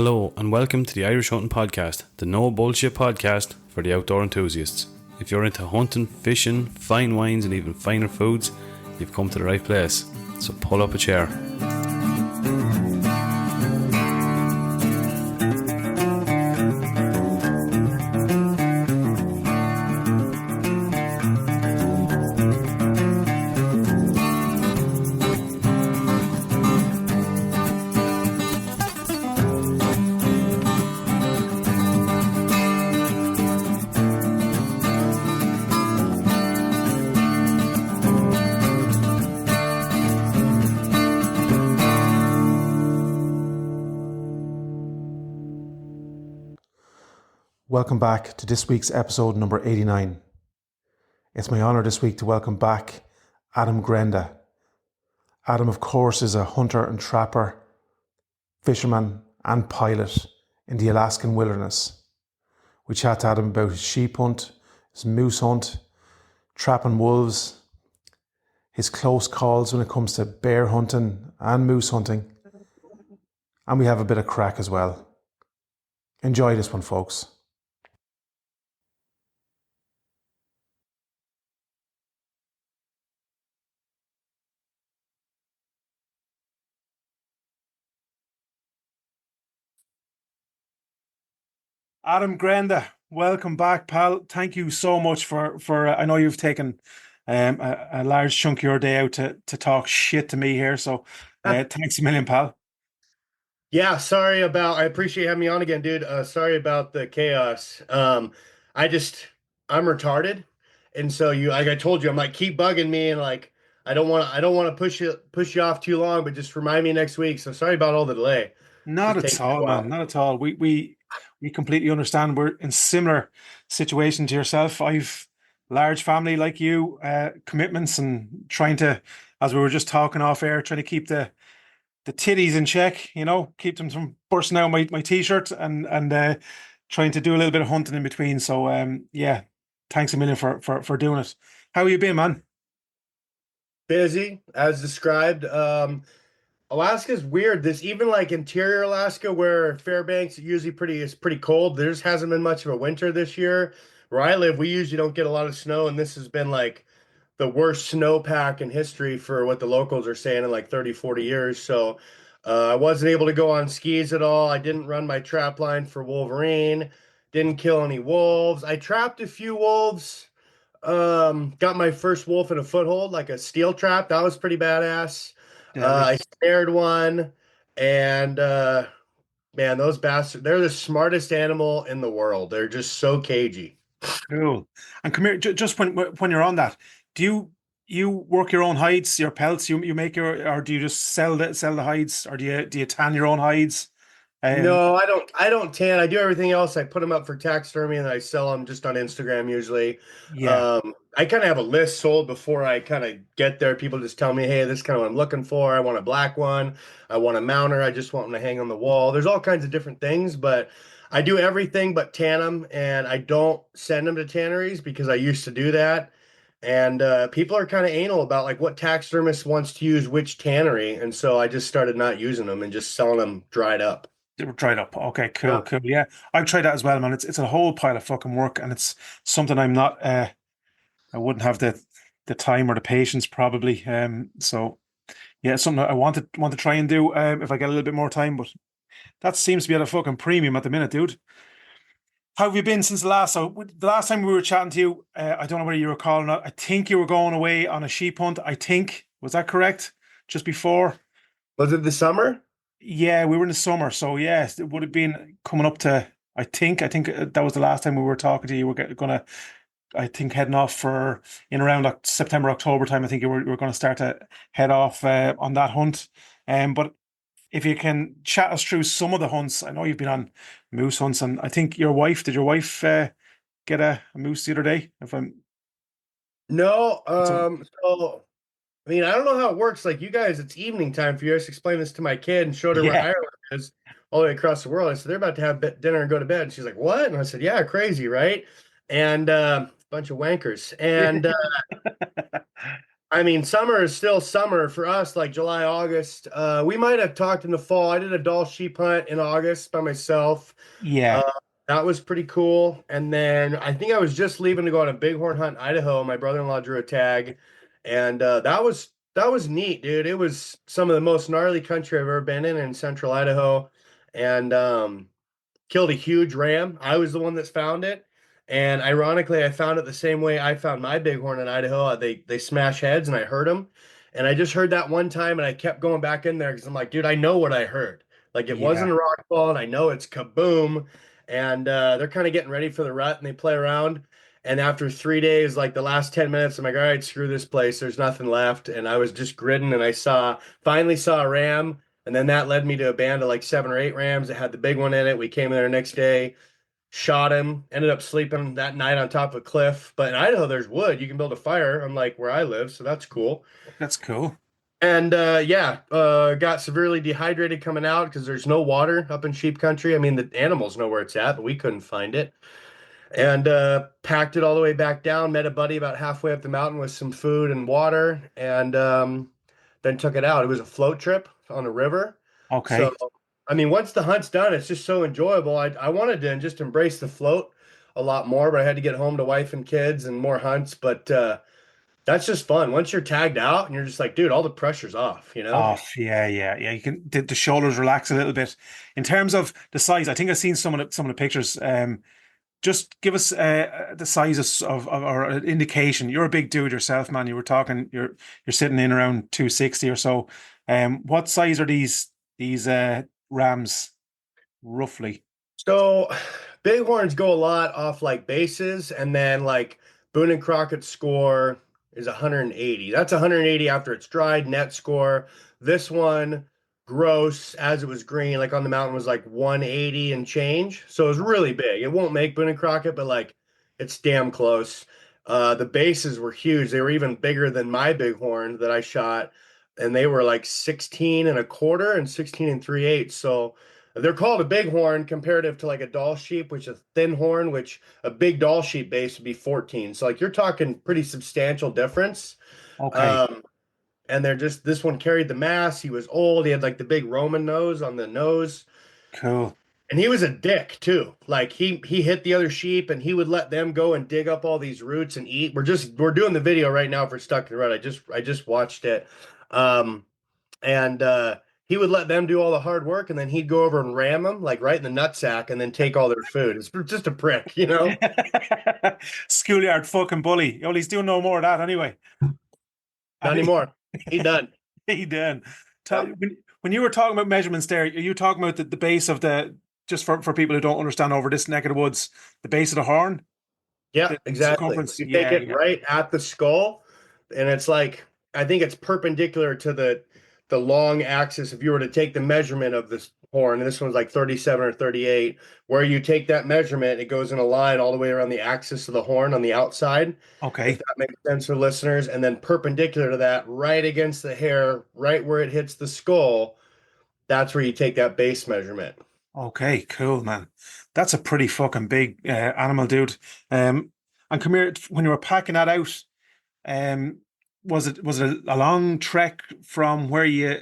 Hello and welcome to the Irish Hunting Podcast, the no bullshit podcast for the outdoor enthusiasts. If you're into hunting, fishing, fine wines and even finer foods, you've come to the right place. So pull up a chair. Welcome back to this week's episode number 89. It's my honour this week to welcome back Adam Grenda. Adam, of course, is a hunter and trapper, fisherman and pilot in the Alaskan wilderness. We chat to Adam about his sheep hunt, his moose hunt, trapping wolves, his close calls when it comes to bear hunting and moose hunting. And we have a bit of crack as well. Enjoy this one, folks. Adam Grenda, welcome back, pal. Thank you so much for I know you've taken a large chunk of your day out to talk shit to me here. So thanks a million, pal. Yeah, I appreciate having me on again, dude. Sorry about the chaos. I'm retarded. And so like I told you, I'm like, keep bugging me. And like, I don't want to push you off too long, but just remind me next week. So sorry about all the delay. Not at all, man. Not at all. We completely understand. We're in similar situation to yourself. I've large family like you, commitments, and trying to, as we were just talking off air, trying to keep the titties in check, keep them from bursting out my t-shirt and trying to do a little bit of hunting in between. So yeah, thanks a million for doing it. How have you been, man? Busy, as described. Alaska's weird. This even like interior Alaska, where Fairbanks is pretty cold. There just hasn't been much of a winter this year. Where I live, we usually don't get a lot of snow, and this has been like the worst snowpack in history for what the locals are saying in like 30, 40 years. So I wasn't able to go on skis at all. I didn't run my trap line for Wolverine. Didn't kill any wolves. I trapped a few wolves. Got my first wolf in a foothold, like a steel trap. That was pretty badass. I snared one, and man, those bastards, they're the smartest animal in the world. They're just so cagey. Cool. And come here, just when you're on that, do you work your own hides, your pelts? You make or do you just sell the hides, or do you tan your own hides? No, I don't tan. I do everything else. I put them up for taxidermy and I sell them just on Instagram usually. Yeah. I kind of have a list sold before I kind of get there. People just tell me, hey, this is kind of what I'm looking for. I want a black one. I want a mounter. I just want them to hang on the wall. There's all kinds of different things, but I do everything but tan them, and I don't send them to tanneries because I used to do that. And people are kind of anal about like what taxidermist wants to use which tannery. And so I just started not using them and just selling them dried up. They were dried up. Okay, cool. Yeah, I've tried that as well, man. It's a whole pile of fucking work, and it's something I'm not. I wouldn't have the time or the patience probably. So yeah, it's something I want to try and do if I get a little bit more time. But that seems to be at a fucking premium at the minute, dude. How have you been since the last? So the last time we were chatting to you, I don't know whether you recall or not. I think you were going away on a sheep hunt. Was that correct? Just before? Was it the summer? Yeah, we were in the summer, so yes, it would have been coming up to. I think that was the last time we were talking to you. We're gonna, I think, heading off for in around like September, October time. I think we're going to start to head off on that hunt. But if you can chat us through some of the hunts, I know you've been on moose hunts, and I think your wife get a moose the other day? If I'm No, so I mean, I don't know how it works. Like you guys, it's evening time for you. I just explained this to my kid and showed her where Ireland is all the way across the world. I said, they're about to have dinner and go to bed. And she's like, what? And I said, yeah, crazy, right? And bunch of wankers. And I mean, summer is still summer for us, like July, August. We might have talked in the fall. I did a Dall sheep hunt in August by myself. Yeah. Uh, that was pretty cool. And then I think I was just leaving to go on a bighorn hunt in Idaho. My brother-in-law drew a tag, and that was neat, dude. It was some of the most gnarly country I've ever been in central Idaho, and killed a huge ram. I was the one that's found it. And ironically, I found it the same way I found my bighorn in Idaho. They smash heads and I heard them. And I just heard that one time and I kept going back in there because I'm like, dude, I know what I heard. Like it Yeah. wasn't a rock fall and I know it's kaboom. And they're kind of getting ready for the rut and they play around. And after 3 days, like the last 10 minutes, I'm like, all right, screw this place. There's nothing left. And I was just gridding and finally saw a ram, and then that led me to a band of like 7 or 8 rams that had the big one in it. We came in there the next day, shot him, ended up sleeping that night on top of a cliff. But in Idaho, there's wood. You can build a fire, unlike where I live. So that's cool. That's cool. And got severely dehydrated coming out because there's no water up in sheep country. I mean, the animals know where it's at, but we couldn't find it. And packed it all the way back down. Met a buddy about halfway up the mountain with some food and water, and then took it out. It was a float trip on a river. So, Okay. I mean, once the hunt's done, it's just so enjoyable. I wanted to just embrace the float a lot more, but I had to get home to wife and kids and more hunts. But that's just fun. Once you're tagged out and you're just like, dude, all the pressure's off, you know? Off. Yeah, yeah, yeah. You can the shoulders relax a little bit. In terms of the size, I think I've seen some of the pictures. Just give us the size or an indication. You're a big dude yourself, man. You were talking. You're sitting in around 260 or so. What size are these rams roughly? So bighorns go a lot off like bases, and then like Boone and Crockett's score is 180. That's 180 after it's dried, net score. This one, gross as it was green, like on the mountain, was like 180 and change. So it was really big. It won't make Boone and Crockett, but like it's damn close. The bases were huge. They were even bigger than my bighorn that I shot, and they were like 16 and a quarter and 16 and 3/8. So they're called a bighorn comparative to like a Dall sheep, which is a thin horn, which a big Dall sheep base would be 14. So like you're talking pretty substantial difference. Okay, Um, and they're just this one carried the mass. He was old. He had like the big Roman nose on the nose. cool. And he was a dick too. Like he hit the other sheep and he would let them go and dig up all these roots and eat. We're doing the video right now for Stuck in the Rut. I just watched it. Um, and he would let them do all the hard work, and then he'd go over and ram them like right in the nutsack, and then take all their food. It's just a prick, you know. Schoolyard fucking bully. Well, he's doing no more of that anyway. Not And he, anymore. He done. he done. Yep. When you were talking about measurements there, are you talking about the base of the, just for people who don't understand over this neck of the woods, the base of the horn, Yeah, the exactly. circumference? You take Yeah, it yeah. right at the skull, and it's like I think it's perpendicular to the long axis. If you were to take the measurement of this horn, and this one's like 37 or 38, where you take that measurement, it goes in a line all the way around the axis of the horn on the outside, if Okay. that makes sense for listeners, and then perpendicular to that, right against the hair, right where it hits the skull, that's where you take that base measurement. Okay, cool, man. That's a pretty fucking big animal, dude. And come here, when you were packing that out, um, was it a long trek from where you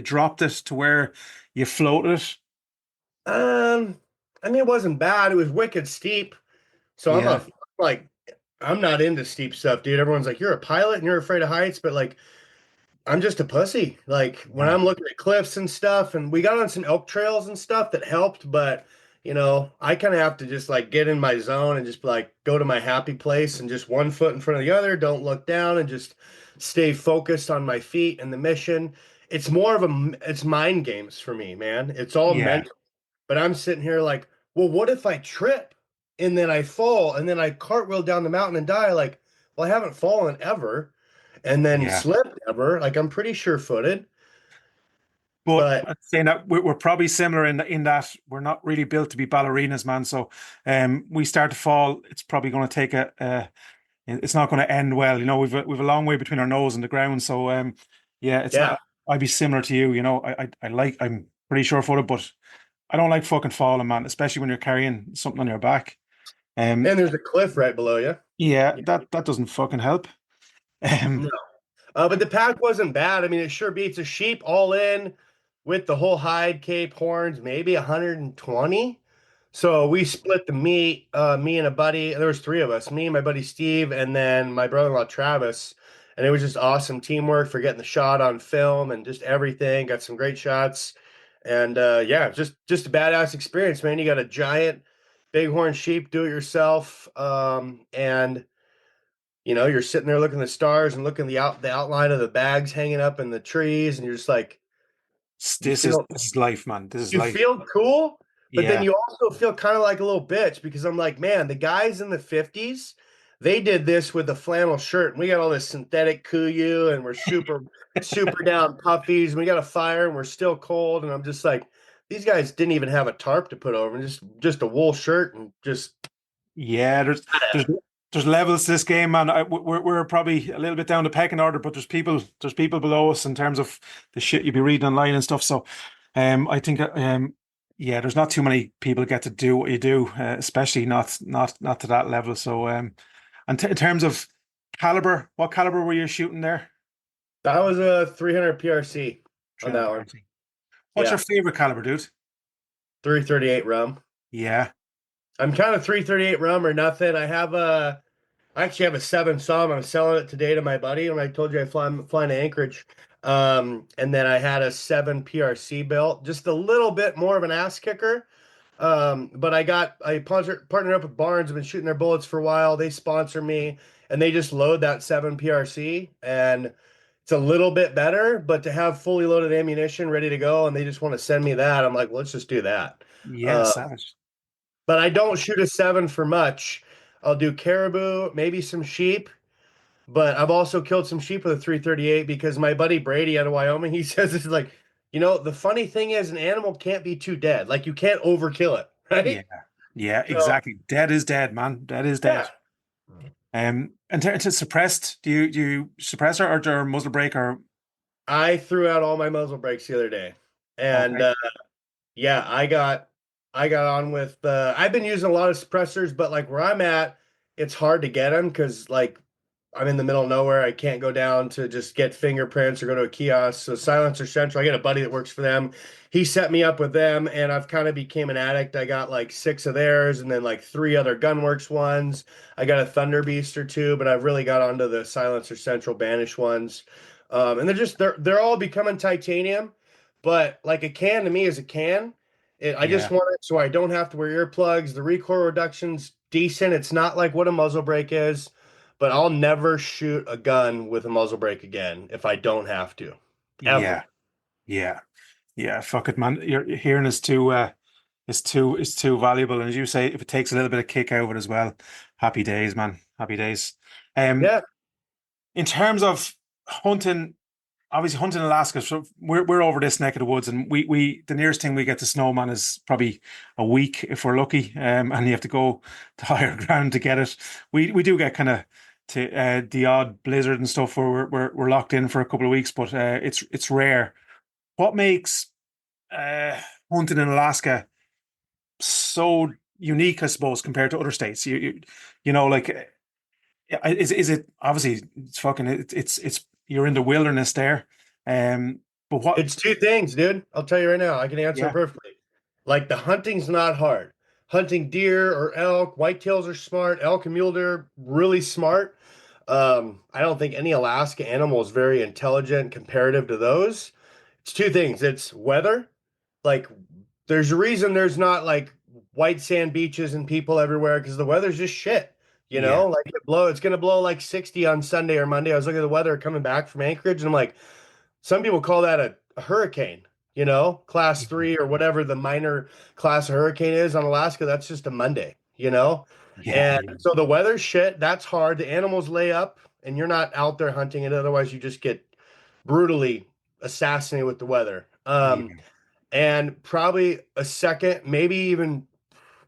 dropped it to where you floated it? Um, I mean, it wasn't bad. It was wicked steep. So Yeah, like, I'm not into steep stuff, dude. Everyone's like, you're a pilot and you're afraid of heights, but like, I'm just a pussy. Like when yeah, I'm looking at cliffs and stuff, and we got on some elk trails and stuff that helped, but I kind of have to just like get in my zone and just like go to my happy place and just one foot in front of the other, don't look down and just stay focused on my feet and the mission. It's more of it's mind games for me, man. It's all yeah, mental. But I'm sitting here like, well, what if I trip and then I fall and then I cartwheel down the mountain and die? Like, well, I haven't fallen ever and then yeah. slipped ever. Like, I'm pretty sure-footed, But but I'm saying that we're probably similar in that we're not really built to be ballerinas, man. So, we start to fall. It's probably going to take it's not going to end well. We've a long way between our nose and the ground. So, yeah, it's yeah. not. I'd be similar to you. I'm pretty sure-footed, but I don't like fucking falling, man. Especially when you're carrying something on your back. Um, And there's a cliff right below you. yeah, Yeah. that doesn't fucking help. Um, No. But the pack wasn't bad. I mean, it sure beats a sheep all in with the whole hide, cape, horns, maybe 120. So we split the meat, me and a buddy. There was three of us, me, my buddy Steve, and then my brother-in-law Travis. And it was just awesome teamwork for getting the shot on film and just everything. Got some great shots. And yeah, just a badass experience, man. You got a giant bighorn sheep, do it yourself. And you're sitting there looking at the stars and looking the outline of the bags hanging up in the trees, and you're just like, you This is feel this is life, man. This is you life. feel cool, but then Yeah, you also feel kind of like a little bitch because I'm like, man, the guys in the 50s, they did this with a flannel shirt, and we got all this synthetic kuyu, and we're super down puffies, and we got a fire, and we're still cold, and I'm just like, these guys didn't even have a tarp to put over, and just a wool shirt, and just yeah. There's levels to this game, man. We're probably a little bit down the pecking order, but there's people below us in terms of the shit you be reading online and stuff. So, I think yeah, there's not too many people get to do what you do, especially not to that level. So, and in terms of caliber, what caliber were you shooting there? that was a 300 PRC on that 300 one. PRC. What's your Yeah, favorite caliber, dude? 338 rum. Yeah. I'm kind of 338 rum or nothing. I actually have a 7 I'm selling it today to my buddy. When I told you I'm flying to Anchorage. And then I had a 7 PRC built, just a little bit more of an ass kicker. But I partnered up with Barnes. I've been shooting their bullets for a while. They sponsor me, and they just load that 7 PRC, and it's a little bit better. But to have fully loaded ammunition ready to go, and they just want to send me that, I'm like, let's just do that. Yeah, Uh, savage. but I don't shoot a 7 for much. I'll do caribou, maybe some sheep. But I've also killed some sheep with a 338 because my buddy Brady out of Wyoming, he says it's like, the funny thing is an animal can't be too dead. Like you can't overkill it, Yeah, right? yeah, So exactly. Dead is dead, man. Dead is yeah, dead. And to suppressed, do you suppress or muzzle brake or I threw out all my muzzle brakes the other day. And okay? yeah, I got on with I've been using a lot of suppressors, but like where I'm at, it's hard to get them because like I'm in the middle of nowhere. I can't go down to just get fingerprints or go to a kiosk. So Silencer Central, I got a buddy that works for them. He set me up with them, and I've kind of became an addict. I got like 6 of theirs, and then like 3 other Gunworks ones. I got a Thunder Beast or 2, but I've really got onto the Silencer Central Banish ones. And they're all becoming titanium, but like a can to me is a can. I just Yeah, want it so I don't have to wear earplugs. The recoil reduction's decent. It's not like what a muzzle brake is, but I'll never shoot a gun with a muzzle brake again if I don't have to, ever. yeah, yeah, yeah. Fuck it, man. Your hearing is too valuable, and as you say, if it takes a little bit of kick out of it as well, happy days, man. Happy days. Um, Yeah, in terms of hunting. Obviously hunting in Alaska, so we're over this neck of the woods, and we the nearest thing we get to snowman is probably a week if we're lucky, and you have to go to higher ground to get it. We do get kind of to the odd blizzard and stuff where we're locked in for a couple of weeks, but it's rare. What makes uh, hunting in Alaska so unique, I suppose, compared to other states? Like is it obviously it's fucking it's you're in the wilderness there, but what? it's 2 things, dude. I'll tell you right now. I can answer it Yeah, perfectly. Like the hunting's not hard. Hunting deer or elk, whitetails are smart. Elk and mule deer really smart. I don't think any Alaska animal is very intelligent comparative to those. It's 2 things. It's weather. Like there's a reason there's not like white sand beaches and people everywhere because the weather's just shit. yeah, Like it's gonna blow like 60 on Sunday or Monday. I was looking at the weather coming back from Anchorage, and I'm like, some people call that a hurricane, class yeah, 3 or whatever the minor class of hurricane is on Alaska. That's just a Monday. yeah, And yeah, so the weather's shit. That's hard. The animals lay up, and you're not out there hunting it. Otherwise, you just get brutally assassinated with the weather. yeah, And probably a second, maybe even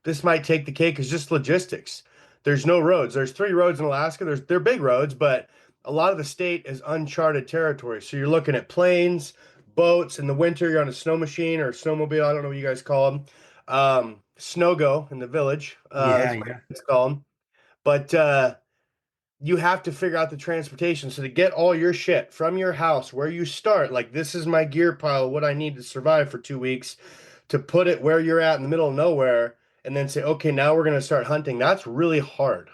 this might take the cake is just logistics. There's no roads. There's 3 roads in Alaska. They're big roads, but a lot of the state is uncharted territory. So you're looking at planes, boats. In the winter, you're on a snow machine or snowmobile. I don't know what you guys call them. Snow go in the village. yeah, Is what yeah, it's called. But you have to figure out the transportation. So to get all your shit from your house where you start, like this is my gear pile, what I need to survive for 2 weeks, to put it where you're at in the middle of nowhere, and then say, okay, now we're going to start hunting. That's really hard.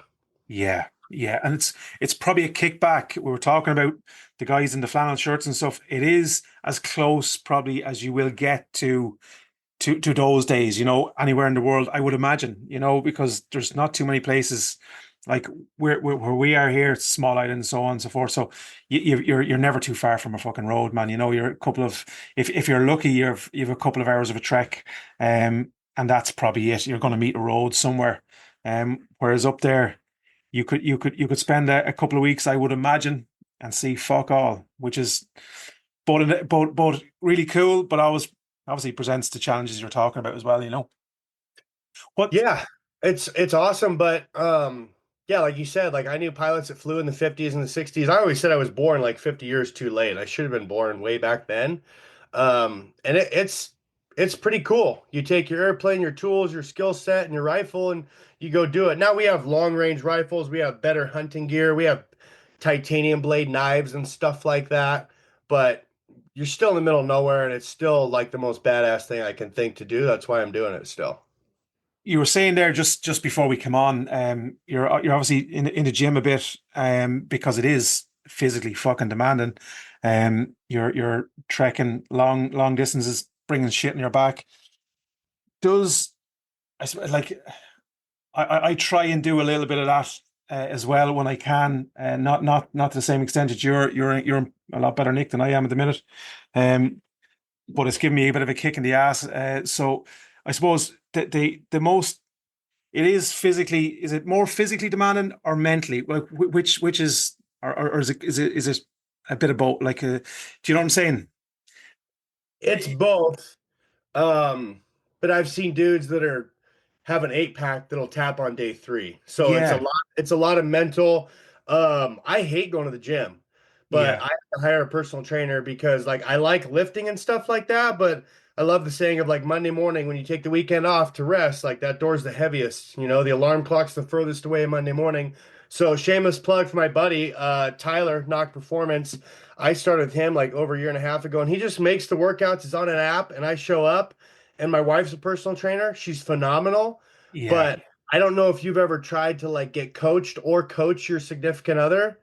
Yeah, yeah, and it's probably a kickback. We were talking about the guys in the flannel shirts and stuff. It is as close probably as you will get to those days, anywhere in the world, I would imagine, because there's not too many places like where we are here. It's a small island and so on and so forth. So you're never too far from a fucking road, man. You're a couple of if you're lucky, you've a couple of hours of a trek, and that's probably it. You're going to meet a road somewhere. Whereas up there, you could spend a couple of weeks, I would imagine, and see fuck all, which is both really cool, but always obviously presents the challenges you're talking about as well. What? Yeah, it's awesome, but yeah, like you said, like I knew pilots that flew in the 50s and the 60s. I always said I was born like 50 years too late. I should have been born way back then. And it's pretty cool. You take your airplane, your tools, your skill set, and your rifle, and you go do it. Now we have long range rifles, we have better hunting gear, we have titanium blade knives and stuff like that, but you're still in the middle of nowhere, and it's still like the most badass thing I can think to do. That's why I'm doing it still. You were saying there just before we come on, you're obviously in the gym a bit, because it is physically fucking demanding. You're trekking long distances, bringing shit in your back. Does like I try and do a little bit of that as well when I can, not to the same extent that you're a lot better Nick than I am at the minute, but it's given me a bit of a kick in the ass. So I suppose the most it is it more physically demanding or mentally? Like which is or is it a bit of both? Like, do you know what I'm saying? It's both. Um, but I've seen dudes that are have an 8 pack that'll tap on day 3. So Yeah, it's a lot of mental. I hate going to the gym, but yeah, I have to hire a personal trainer because like I like lifting and stuff like that, but I love the saying of like Monday morning when you take the weekend off to rest, like that door's the heaviest, the alarm clock's the furthest away Monday morning. So shameless plug for my buddy, Tyler, Knock Performance. I started with him like over a year and a half ago, and he just makes the workouts. It's on an app, and I show up. And my wife's a personal trainer. She's phenomenal. yeah. But I don't know if you've ever tried to like get coached or coach your significant other.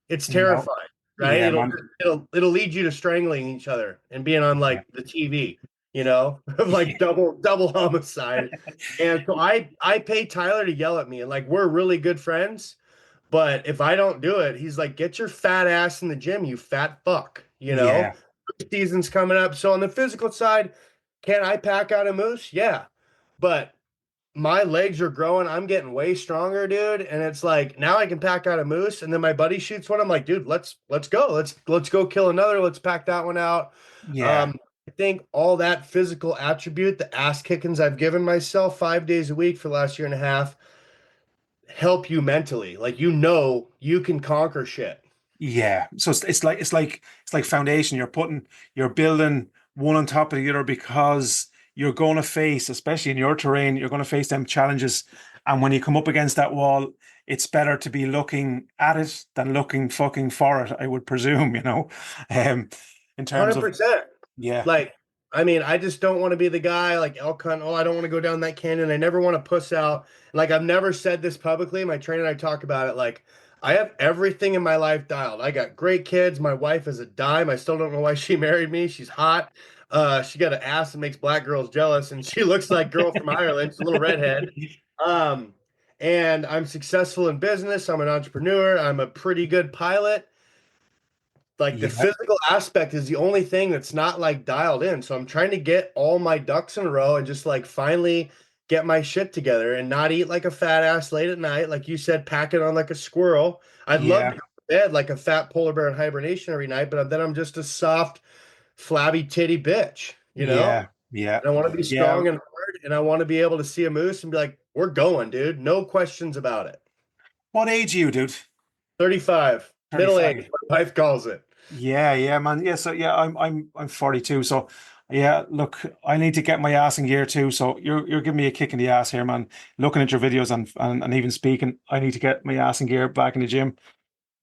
It's No, terrifying, right? yeah, It'll man. it'll lead you to strangling each other and being on Yeah, like the TV, of yeah, like double homicide. And so I pay Tyler to yell at me, and like we're really good friends. But if I don't do it, he's like, get your fat ass in the gym, you fat fuck, yeah, Season's coming up. So on the physical side, can I pack out a moose? Yeah. But my legs are growing. I'm getting way stronger, dude. And it's like now I can pack out a moose. And then my buddy shoots one. I'm like, dude, let's go. Let's go kill another. Let's pack that one out. yeah, I think all that physical attribute, the ass kickings I've given myself 5 days a week for the last year and a half, help you mentally. Like you can conquer shit. yeah. So it's like foundation. You're building one on top of the other because you're going to face, especially in your terrain, you're going to face them challenges. And when you come up against that wall, it's better to be looking at it than looking fucking for it, I would presume, um, in terms of, 100%. yeah, Like, I mean, I just don't want to be the guy like elk hunt. Oh, I don't want to go down that canyon. I never want to puss out. Like, I've never said this publicly. My trainer and I talk about it. Like, I have everything in my life dialed. I got great kids. My wife is a dime. I still don't know why she married me. She's hot. She got an ass that makes black girls jealous, and she looks like girl from Ireland. She's a little redhead. Um, and I'm successful in business. I'm an entrepreneur. I'm a pretty good pilot. Like the yeah, physical aspect is the only thing that's not like dialed in. So I'm trying to get all my ducks in a row and just like finally get my shit together and not eat like a fat ass late at night. Like you said, pack it on like a squirrel. I'd love to yeah, go to bed like a fat polar bear in hibernation every night, but then I'm just a soft, flabby titty bitch, yeah, yeah, And I want to be yeah. strong and hard, and I want to be able to see a moose and be like, we're going, dude. No questions about it. What age are you, dude? 35, middle age, 35. my wife calls it. Yeah, yeah, man. Yeah, so yeah, I'm 42. So Yeah, look, I need to get my ass in gear too. So you're giving me a kick in the ass here, man. Looking at your videos and even speaking, I need to get my ass in gear back in the gym.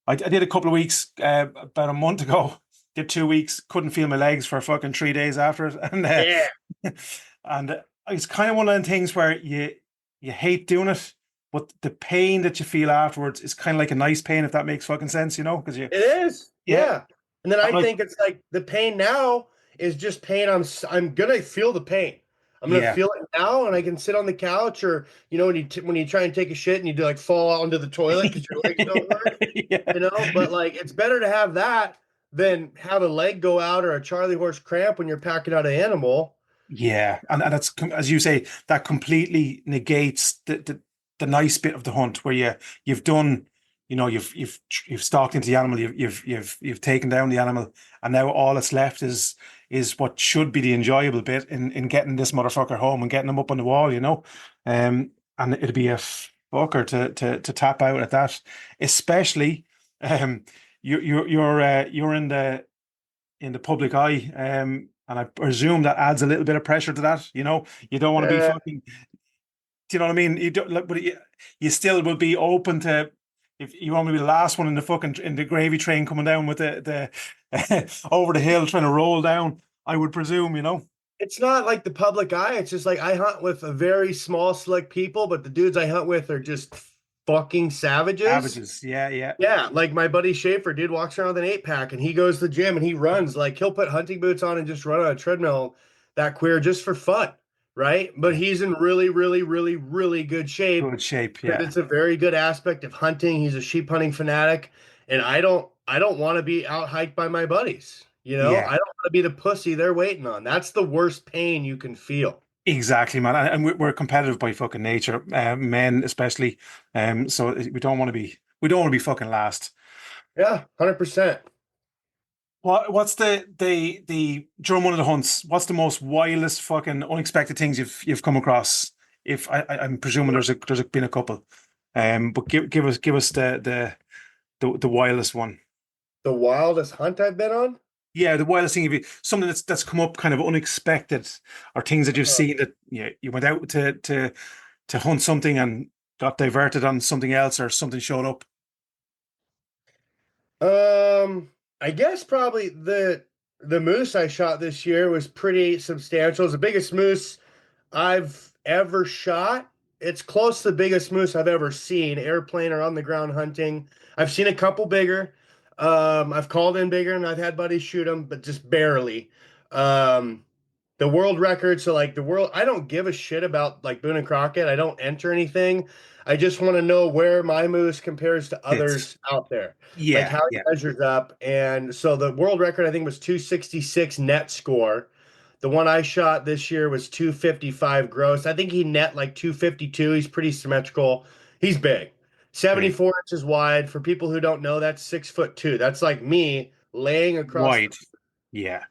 I did a couple of weeks about a month ago. Did 2 weeks, couldn't feel my legs for fucking 3 days after it, and Yeah, it's kind of one of the things where you hate doing it, but the pain that you feel afterwards is kind of like a nice pain, if that makes fucking sense, because you it is. yeah, Yeah. And then I I'm like think it's like the pain now is just pain. I'm gonna feel the pain. I'm gonna yeah. feel it now, and I can sit on the couch, or when you try and take a shit and you do like fall out into the toilet because your legs don't work, Yeah. But like it's better to have that than have a leg go out or a Charlie horse cramp when you're packing out an animal. Yeah, and that's as you say, that completely negates the nice bit of the hunt where you've done, you've stalked into the animal, you've taken down the animal, and now all that's left is what should be the enjoyable bit in getting this motherfucker home and getting him up on the wall. And it'd be a fucker to tap out at that, especially you're in the public eye. And I presume that adds a little bit of pressure to that. You don't want to be Uh, fucking. Do you know what I mean? You don't, like, but you still will be open to if you want to be the last one in the gravy train coming down with the over the hill trying to roll down. I would presume. it's not like the public eye. It's just like I hunt with a very small select people, but the dudes I hunt with are just fucking savages. Averages. Yeah, yeah, Yeah, like my buddy Schaefer, dude walks around with an 8 pack and he goes to the gym and he runs. Like he'll put hunting boots on and just run on a treadmill that queer just for fun, right? But yeah. he's in really, really, really, really good shape Good shape. because Yeah, it's a very good aspect of hunting. He's a sheep hunting fanatic, and I don't want to be out hiked by my buddies. yeah. I don't want to be the pussy they're waiting on. That's the worst pain you can feel. Exactly, man. And we're competitive by fucking nature, men especially. So we don't want to be fucking last. Yeah, 100%. What's the during one of the hunts? What's the most wildest fucking unexpected things you've come across? If I'm presuming there's been a couple, but give us the wildest one. The wildest hunt I've been on. Yeah, the wildest thing, something that's come up kind of unexpected, or things that you've seen that you went out to hunt something and got diverted on something else, or something showed up. I guess probably the moose I shot this year was pretty substantial. It's the biggest moose I've ever shot. It's close to the biggest moose I've ever seen, airplane or on the ground hunting. I've seen a couple bigger. I've called in bigger and I've had buddies shoot them, but just barely. Um, the world record, so like I don't give a shit about like Boone and Crockett. I don't enter anything. I just want to know where my moose compares to It's others out there, like yeah, how he yeah, measures up. And so the world record I think was 266 net score. The one I shot this year was 255 gross. I think he net like 252. He's pretty symmetrical. He's big. big, 74 inches wide. For people who don't know, that's 6'2". That's like me laying across the wide, yeah,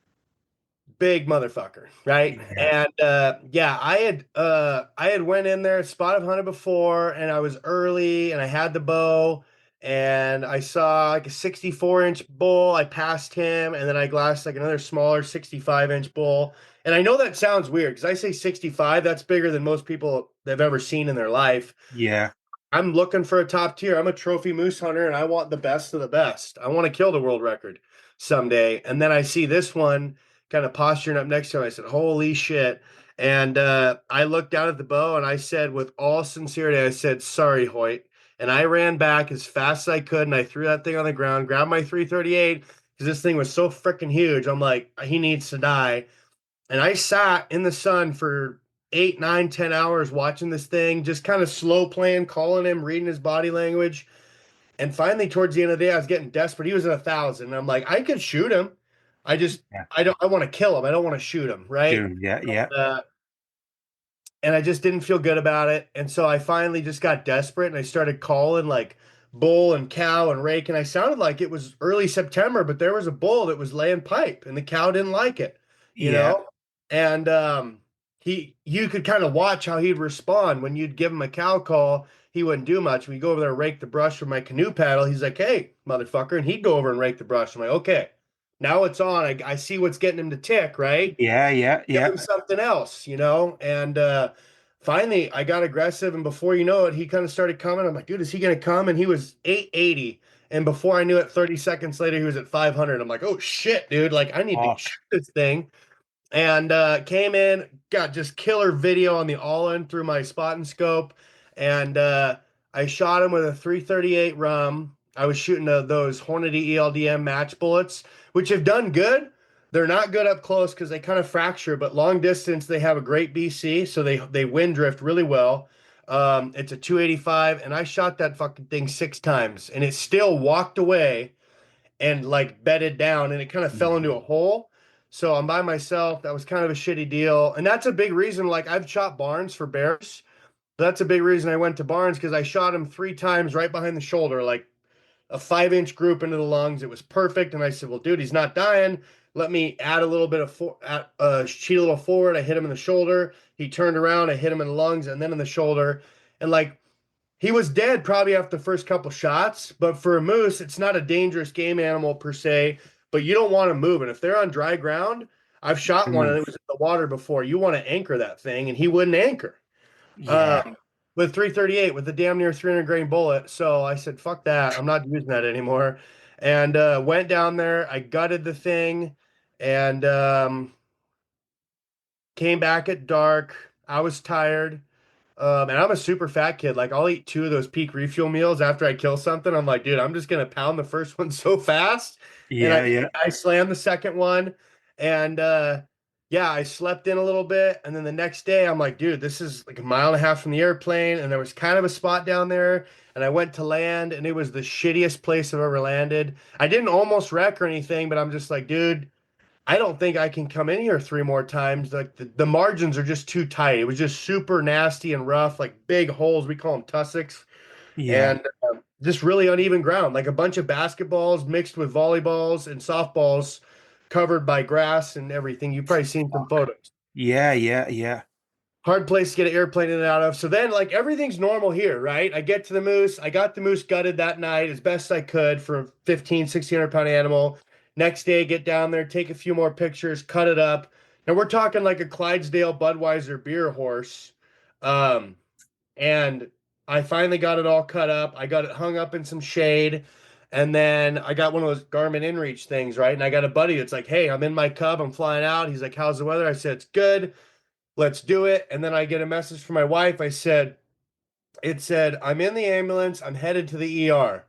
big motherfucker, right? yeah, And yeah, I had went in there, spotted hunted before, and I was early and I had the bow and I saw like a 64-inch bull. I passed him and then I glassed like another smaller 65-inch bull. And I know that sounds weird because I say 65, that's bigger than most people they've ever seen in their life. yeah, I'm looking for a top tier. I'm a trophy moose hunter and I want the best of the best. I want to kill the world record someday. And then I see this one kind of posturing up next to him. I said, holy shit. And I looked down at the bow and I said, with all sincerity, I said, sorry, Hoyt. And I ran back as fast as I could and I threw that thing on the ground, grabbed my 338 because this thing was so freaking huge. I'm like, he needs to die. And I sat in the sun for 8, 9, 10 hours watching this thing, just kind of slow playing, calling him, reading his body language. And finally, towards the end of the day, I was getting desperate. He was at 1,000. And I'm like, I could shoot him. I just, yeah, I want to kill him. I don't want to shoot him. Right. dude, yeah, yeah, Uh, and I just didn't feel good about it. And so I finally just got desperate and I started calling like bull and cow and rake. And I sounded like it was early September, but there was a bull that was laying pipe and the cow didn't like it, you yeah, know? And you could kind of watch how he'd respond when you'd give him a cow call. He wouldn't do much. We go over there and rake the brush with my canoe paddle. He's like, hey, motherfucker. And he'd go over and rake the brush. I'm like, okay. Now it's on. I see what's getting him to tick, right? Yeah, yeah, Give yeah. him something else, and finally I got aggressive, and before you know it, he kind of started coming. I'm like, dude, is he gonna come? And he was 880, and before I knew it, 30 seconds later, he was at 500. I'm like, oh shit, dude, like I need to Fuck. shoot this thing. And came in, got just killer video on the all in through my spot and scope, and I shot him with a 338 rum. I was shooting those Hornady ELDM match bullets, which have done good. They're not good up close because they kind of fracture, but long distance they have a great BC, so they wind drift really well. It's a 285, and I shot that fucking thing 6 times, and it still walked away and like bedded down, and it kind of fell into a hole. So I'm by myself. That was kind of a shitty deal. And that's a big reason. Like I've shot Barnes for bears. That's a big reason I went to Barnes, because I shot him 3 times right behind the shoulder, like a 5-inch group into the lungs. It was perfect. And I said, well, dude, he's not dying. Let me add a little bit of cheat a little forward. I hit him in the shoulder. He turned around. I hit him in the lungs and then in the shoulder. And like he was dead probably after the first couple shots, but for a moose, it's not a dangerous game animal per se, but you don't want to move it. If they're on dry ground, I've shot one and Mm. it was in the water before. You want to anchor that thing, and he wouldn't anchor. Yeah, Um, with 338 with a damn near 300 grain bullet. So I said, fuck that. I'm not using that anymore. And went down there. I gutted the thing and came back at dark. I was tired. And I'm a super fat kid. Like I'll eat 2 of those peak refuel meals after I kill something. I'm like, dude, I'm just gonna pound the first one so fast. And yeah, yeah, I slammed the second one. And yeah, I slept in a little bit. And then the next day I'm like, dude, this is like a mile and a half from the airplane. And there was kind of a spot down there. And I went to land, and it was the shittiest place I've ever landed. I didn't almost wreck or anything, but I'm just like, dude, I don't think I can come in here 3 more times. Like the margins are just too tight. It was just super nasty and rough, like big holes. We call them tussocks, yeah, and just really uneven ground, like a bunch of basketballs mixed with volleyballs and softballs covered by grass and everything. You've probably seen some photos. yeah, yeah, yeah, Hard place to get an airplane in and out of. So then, like, everything's normal here, right? I get to the moose. I got the moose gutted that night as best I could for a 1,600 pound animal. Next day, get down there, take a few more pictures, cut it up. Now we're talking like a Clydesdale Budweiser beer horse. Um, and I finally got it all cut up. I got it hung up in some shade. And then I got one of those Garmin InReach things, right? And I got a buddy that's like, hey, I'm in my Cub. I'm flying out. He's like, how's the weather? I said, it's good, let's do it. And then I get a message from my wife. It said, I'm in the ambulance. I'm headed to the ER.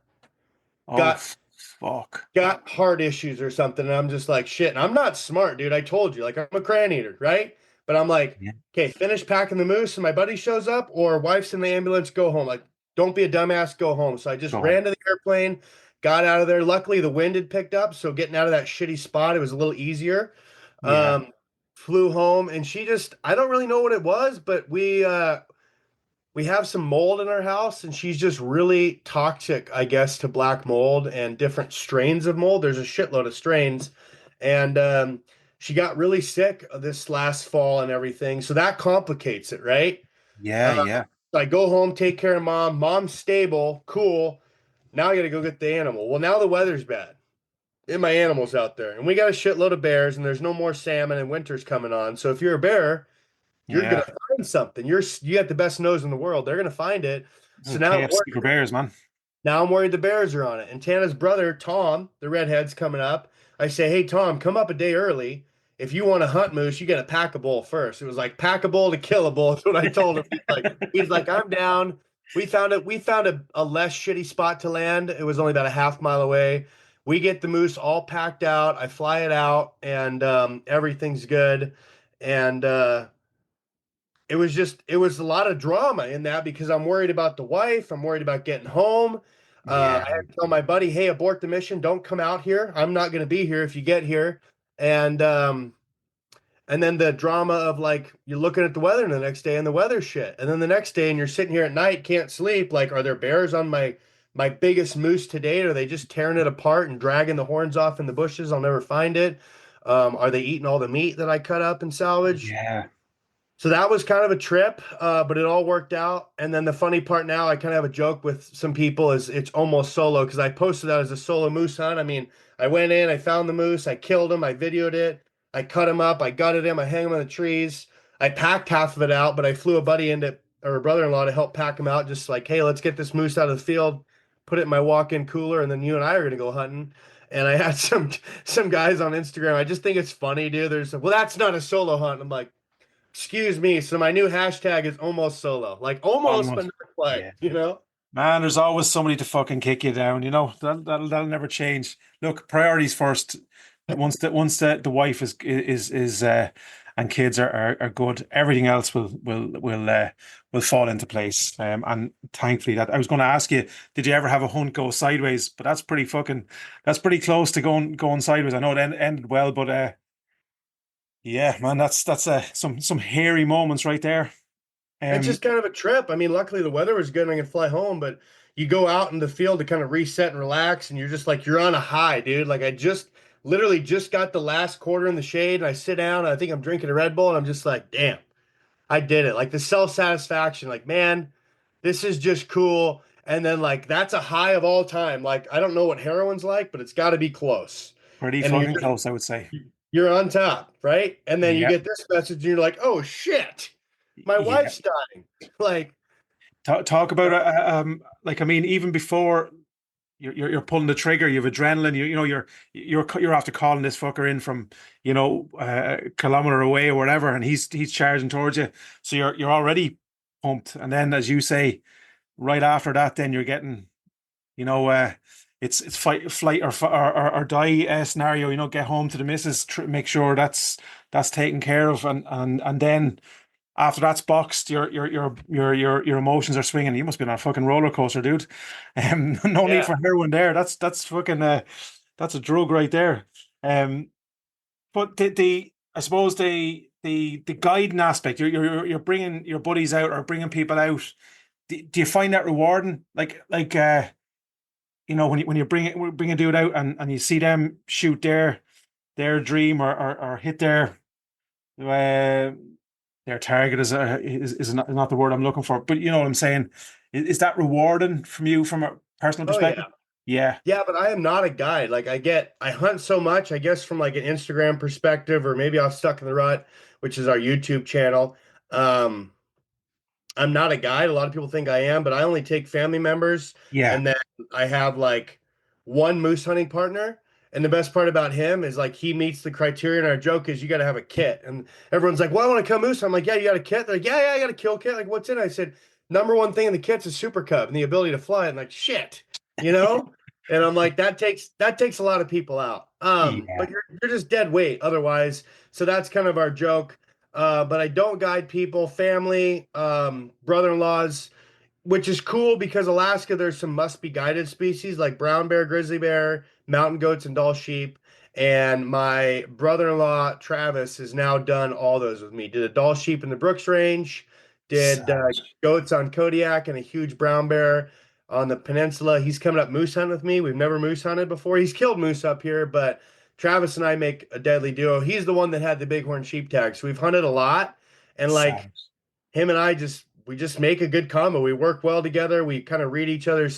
oh Got fuck. got heart issues or something. And I'm just like, shit. And I'm not smart, dude. I told you, like, I'm a crayon eater, right? But I'm like, Yeah, okay, finish packing the moose and my buddy shows up, or wife's in the ambulance, go home. Like, don't be a dumbass, go home. So I just go home. ran to the airplane, got out of there. Luckily, the wind had picked up. So getting out of that shitty spot, it was a little easier. Yeah, Flew home, and I don't really know what it was, but we have some mold in our house, and she's just really toxic, I guess, to black mold and different strains of mold. There's a shitload of strains. And she got really sick this last fall and everything. So that complicates it, right? yeah, Uh, yeah, I go home, take care of mom. Mom's stable, cool. Now I got to go get the animal. Well, now the weather's bad. And my animal's out there. And we got a shitload of bears, and there's no more salmon, and winter's coming on. So if you're a bear, you're gonna yeah. find something. You got the best nose in the world. They're gonna find it. So KFC for bears, man. now I'm worried the Bears are on it. And Tana's brother, Tom, the redhead's coming up. I say, hey Tom, come up a day early. If you want to hunt moose, you got to pack a bull first. It was like pack a bull to kill a bull. That's what I told him. He's like, I'm down. We found it. We found a less shitty spot to land. It was only about a half mile away. We get the moose all packed out. I fly it out, and everything's good. And it was a lot of drama in that because I'm worried about the wife. I'm worried about getting home. Yeah, I had to tell my buddy, hey, abort the mission. Don't come out here. I'm not going to be here if you get here. And then the drama of like you're looking at the weather the next day and the weather's shit. And then the next day and you're sitting here at night, can't sleep. Like, are there bears on my biggest moose to date? Are they just tearing it apart and dragging the horns off in the bushes? I'll never find it. Are they eating all the meat that I cut up and salvage? yeah. So that was kind of a trip, but it all worked out. And then the funny part now, I kind of have a joke with some people is it's almost solo because I posted that as a solo moose hunt. I mean, I went in, I found the moose, I killed him, I videoed it, I cut him up, I gutted him, I hang him on the trees. I packed half of it out, but I flew a buddy into or a brother-in-law to help pack him out, just like, hey, let's get this moose out of the field, put it in my walk-in cooler, and then you and I are gonna go hunting. And I had some guys on Instagram. I just think it's funny, dude. There's well, that's not a solo hunt. I'm like, excuse me. So my new hashtag is almost solo. Like almost, but Almost. not quite, Yeah. you know? Man, there's always somebody to fucking kick you down. You know that'll never change. Look, priorities first. Once the wife is and kids are good, everything else will fall into place. And thankfully, that I was going to ask you, did you ever have a hunt go sideways? But that's pretty close to going sideways. I know it ended well, but yeah, man, that's some hairy moments right there. It's Um, just kind of a trip. I mean, luckily the weather was good and I could fly home, but you go out in the field to kind of reset and relax, and you're just like you're on a high, dude. Like I just literally just got the last quarter in the shade, and I sit down, and I think I'm drinking a Red Bull, and I'm just like, damn, I did it. Like the self-satisfaction, like, man, this is just cool. And then like that's a high of all time. Like I don't know what heroin's like, but it's got to be close. Pretty And fucking close, I would say. you're on top, right? And then you Yeah, get this message, and you're like, oh shit, my yeah. wife's dying. Like, Talk about like I mean, even before you're pulling the trigger, you have adrenaline. You're after calling this fucker in from a kilometer away or whatever, and he's charging towards you. So you're already pumped, and then as you say, right after that, then you're getting you know it's flight or die scenario. Get home to the missus, make sure that's taken care of, and then after that's boxed, your emotions are swinging. You must be on a fucking roller coaster, dude. No need yeah. for heroin there. That's fucking that's a drug right there. Um, but the I suppose the guiding aspect, you're bringing your buddies out or bringing people out. Do you find that rewarding? When you bring a dude out and you see them shoot their dream or hit uh, their target is not the word I'm looking for, but you know what I'm saying. Is that rewarding from you from a personal Oh perspective? yeah. Yeah, Yeah, but I am not a guide. Like I hunt so much, I guess from like an Instagram perspective, or maybe I'm stuck in the rut, which is our YouTube channel. Um, I'm not a guide. A lot of people think I am, but I only take family members, yeah, and then I have like one moose hunting partner. And the best part about him is like he meets the criteria. And our joke is you got to have a kit. And everyone's like, "Well, I want to kill moose." I'm like, "Yeah, you got a kit." They're like, "Yeah, yeah, I got a kill kit." Like, what's in it? I said, "Number one thing in the kit's a super cub and the ability to fly." And like, shit, you know. And I'm like, that takes a lot of people out. But yeah. you're just dead weight otherwise. So that's kind of our joke. But I don't guide people, family, brother-in-laws, which is cool because Alaska, there's some must-be guided species like brown bear, grizzly bear, mountain goats, and Dall sheep. And my brother-in-law, Travis, has now done all those with me. Did a Dall sheep in the Brooks Range, did Savage. goats on Kodiak, and a huge brown bear on the peninsula. He's coming up moose hunting with me. We've never moose hunted before. He's killed moose up here, but Travis and I make a deadly duo. He's the one that had the bighorn sheep tag. So we've hunted a lot. And like Savage. him and I we just make a good combo. We work well together. We kind of read each other's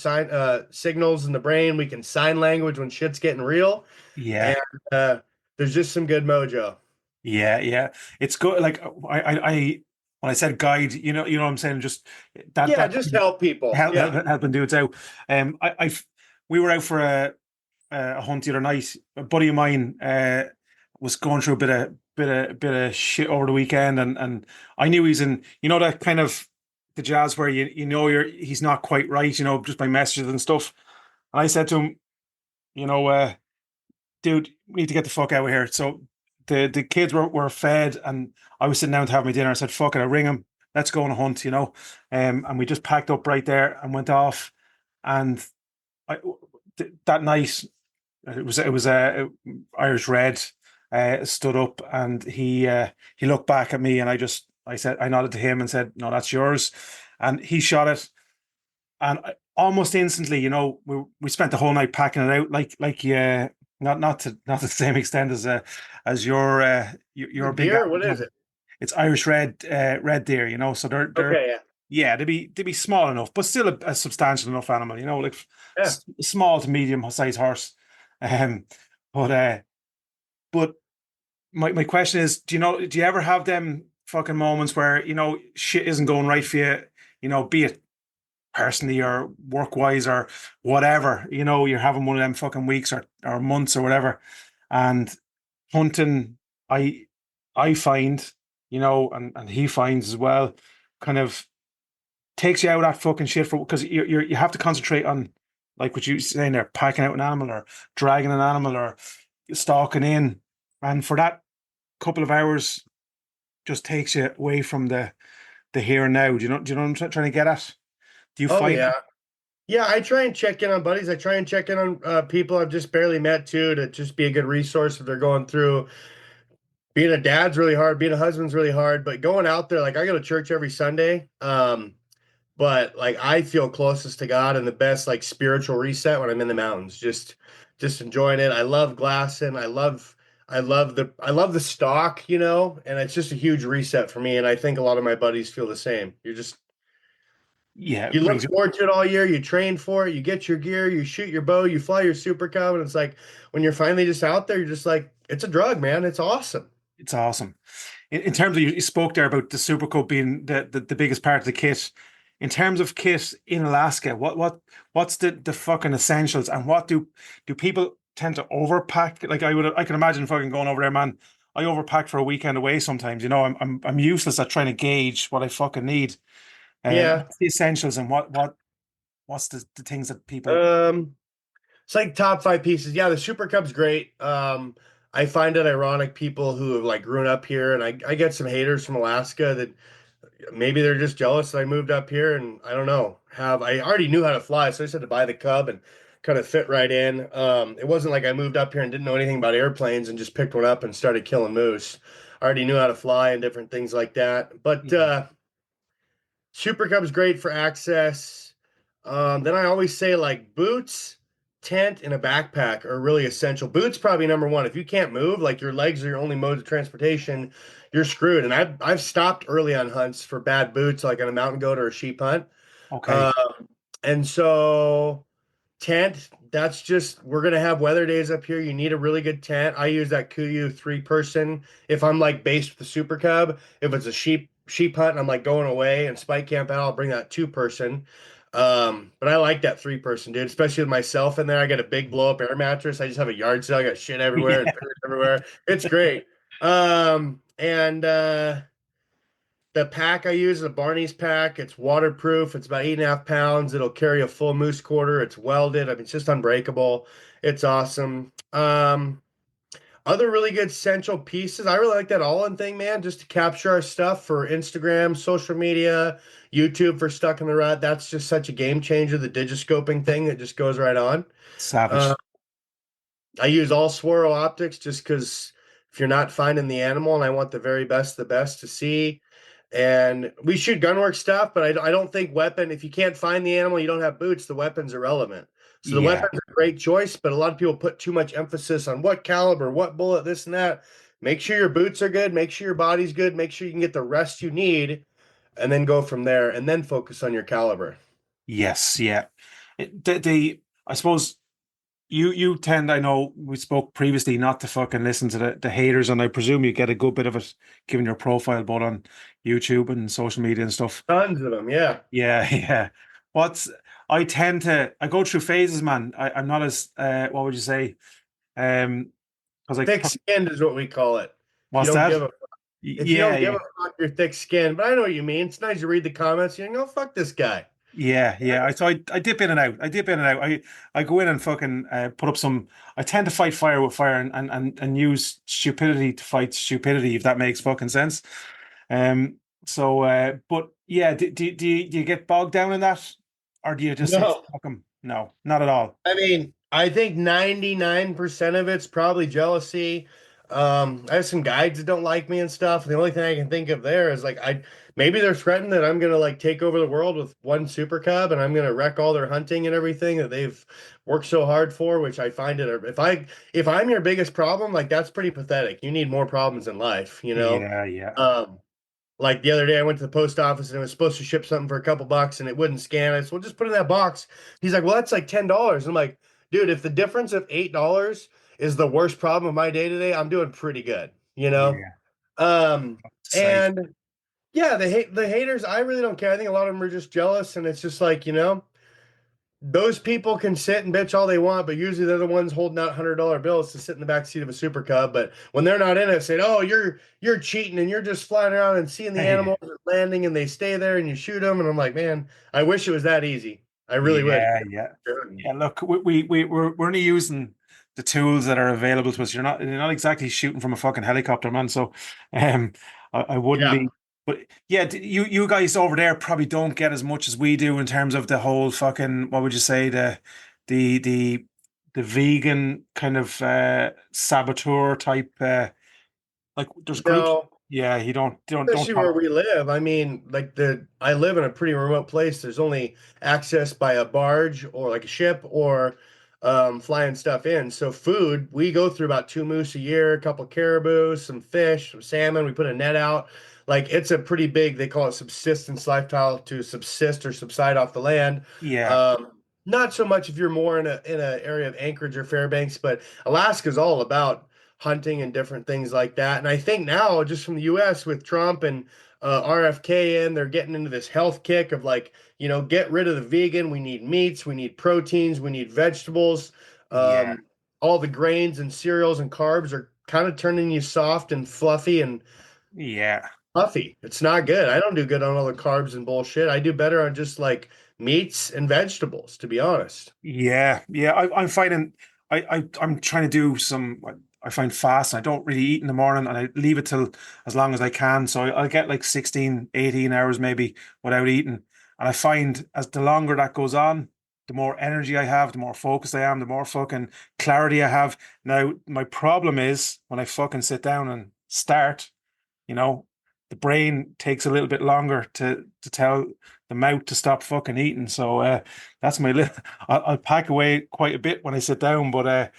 signals in the brain. We can sign language when shit's getting real. And Yeah, uh, there's just some good mojo. yeah, yeah. It's good. Like I when I said guide, what I'm saying. Just Yeah, that just help people. Yeah. helping dudes out. We were out for a hunt the other night. A buddy of mine was going through a bit of shit over the weekend, and I knew he's in that kind of the jazz where he's not quite right, just by messages and stuff. And I said to him, you know, dude, we need to get the fuck out of here. So the kids were fed, and I was sitting down to have my dinner. I said, fuck it, I ring him. Let's go on a hunt. And we just packed up right there and went off. And I, that night, it was Irish Red stood up, and he looked back at me, and I nodded to him and said, "No, that's yours." And he shot it, and almost instantly, we spent the whole night packing it out, not to the same extent as your The big deer, what is it? it's Irish red deer, so they're Okay, yeah. yeah, they'd be small enough, but still a substantial enough animal, like Yeah. small to medium size horse. Um, but but my question is, do you ever have them fucking moments where shit isn't going right for you, be it personally or work wise or whatever, you're having one of them fucking weeks or months or whatever, and hunting, I I find, and he finds as well, kind of takes you out of that fucking shit for because you have to concentrate on like what you saying there, packing out an animal or dragging an animal or stalking in, and for that couple of hours just takes you away from the here and now. Do you know what I'm trying to get at? Do you Oh find yeah. Yeah, I try and check in on buddies. I try and check in on people I've just barely met too, to just be a good resource if they're going through. Being a dad's really hard, being a husband's really hard, but going out there, like I go to church every Sunday. But like I feel closest to God and the best like spiritual reset when I'm in the mountains, just enjoying it. I love glassing. I love the stock, and it's just a huge reset for me. And I think a lot of my buddies feel the same. yeah, You it look brings you. forward to it all year, you train for it, you get your gear, you shoot your bow, you fly your super cub, and it's like when you're finally just out there, you're just like, it's a drug, man. It's awesome. It's awesome. In terms of you spoke there about the Super Cup being the biggest part of the kit. In terms of kit in Alaska, what's the fucking essentials, and what do people tend to overpack? Like I can imagine fucking going over there, man. I overpack for a weekend away sometimes. I'm useless at trying to gauge what I fucking need. Yeah. What's the essentials, and what's the things that people. Um, it's like top five pieces. Yeah, the Super Cup's great. I find it ironic people who have like grown up here, and I get some haters from Alaska that maybe they're just jealous that I moved up here, and I don't know. I already knew how to fly, so I just had to buy the Cub and kind of fit right in. It wasn't like I moved up here and didn't know anything about airplanes and just picked one up and started killing moose. I already knew how to fly and different things like that. But Yeah. Super Cub's great for access. Then I always say like boots, tent, and a backpack are really essential. Boots probably number one. If you can't move, like your legs are your only mode of transportation, you're screwed. And I've stopped early on hunts for bad boots, like on a mountain goat or a sheep hunt. Okay. Um, and so tent, that's just we're gonna have weather days up here. You need a really good tent. I use that Kuiu 3-person if I'm like based with the Super Cub. If it's a sheep hunt and I'm like going away and spike camp out, I'll bring that 2-person. But I like that 3-person, dude, especially with myself in there. I got a big blow up air mattress. I just have a yard sale. I got shit everywhere and birds everywhere. It's great. And the pack I use is a Barney's pack. It's waterproof. It's about 8.5 pounds. It'll carry a full moose quarter. It's welded. I mean, it's just unbreakable. It's awesome. Other really good essential pieces. I really like that all-in thing, man, just to capture our stuff for Instagram, social media, YouTube for Stuck in the Rut. That's just such a game changer. The digiscoping thing that just goes right on. Uh, Savage. I use all swirl optics just because if you're not finding the animal and I want the very best, the best to see. And we shoot gunwork stuff, but I don't think weapon, if you can't find the animal, you don't have boots, the weapon's irrelevant. So the Yeah. weapon's a great choice, but a lot of people put too much emphasis on what caliber, what bullet, this and that. Make sure your boots are good, make sure your body's good, make sure you can get the rest you need, and then go from there, and then focus on your caliber. Yes. Yeah. I suppose you tend, I know we spoke previously, not to fucking listen to the haters, and I presume you get a good bit of it given your profile both on YouTube and social media and stuff. Tons of them, yeah. Yeah, yeah. What's I go through phases, man. I'm not as what would you say? Because Thick skinned is what we call it. If you what's don't give that? a if you Yeah, don't give yeah. a fuck, you're thick skinned. But I know what you mean. It's nice to read the comments. You go, fuck this guy. Yeah, yeah. I dip in and out. I dip in and out. I go in and fucking put up some. I tend to fight fire with fire and use stupidity to fight stupidity, if that makes fucking sense. But yeah, do you get bogged down in that, or do you just say No. fuck 'em? No, not at all. I mean, I think 99% of it's probably jealousy. I have some guides that don't like me and stuff. The only thing I can think of there is like maybe they're threatening that I'm gonna like take over the world with one super cub and I'm gonna wreck all their hunting and everything that they've worked so hard for, which I find it if I'm your biggest problem, like that's pretty pathetic. You need more problems in life, you know? Yeah, yeah. Like the other day, I went to the post office and it was supposed to ship something for a couple bucks and it wouldn't scan. I said, well, just put it in that box. He's like, well, that's like $10. I'm like, dude, if the difference of $8 is the worst problem of my day today, I'm doing pretty good, you know? Yeah. Um, Safe. and yeah, the haters, I really don't care. I think a lot of them are just jealous, and it's just like, those people can sit and bitch all they want, but usually they're the ones holding out $100 bills to sit in the back seat of a Super Cub. But when they're not in it, saying, "Oh, you're cheating and you're just flying around and seeing the animals landing and they stay there and you shoot them," and I'm like, man, I wish it was that easy. I really would. Yeah, yeah, yeah. Look, we're only using the tools that are available to us. You're not exactly shooting from a fucking helicopter, man. So, um, I wouldn't Yeah. be. But yeah, you guys over there probably don't get as much as we do in terms of the whole fucking, what would you say, the the the vegan kind of saboteur type. Like there's groups. No. Yeah, you don't Especially have. where we live. I mean, like I live in a pretty remote place. There's only access by a barge or like a ship or flying stuff in. So food, we go through about two moose a year, a couple caribou, some fish, some salmon. We put a net out. Like it's a pretty big, they call it subsistence lifestyle to subsist or subside off the land. Yeah, Um, Not so much if you're more in a area of Anchorage or Fairbanks, but Alaska's all about hunting and different things like that. And I think now, just from the U.S. with Trump and RFK in, they're getting into this health kick of like, get rid of the vegan. We need meats, we need proteins, we need vegetables. yeah, All the grains and cereals and carbs are kind of turning you soft and fluffy and yeah. puffy. It's not good. I don't do good on all the carbs and bullshit. I do better on just like meats and vegetables, to be honest. Yeah, yeah. I'm finding I'm trying to do some. I find fast. I don't really eat in the morning, and I leave it till as long as I can. So I'll get like 16, 18 hours maybe without eating. And I find as the longer that goes on, the more energy I have, the more focused I am, the more fucking clarity I have. Now, my problem is when I fucking sit down and start, you know, the brain takes a little bit longer to tell the mouth to stop fucking eating. So that's my little. I'll pack away quite a bit when I sit down, but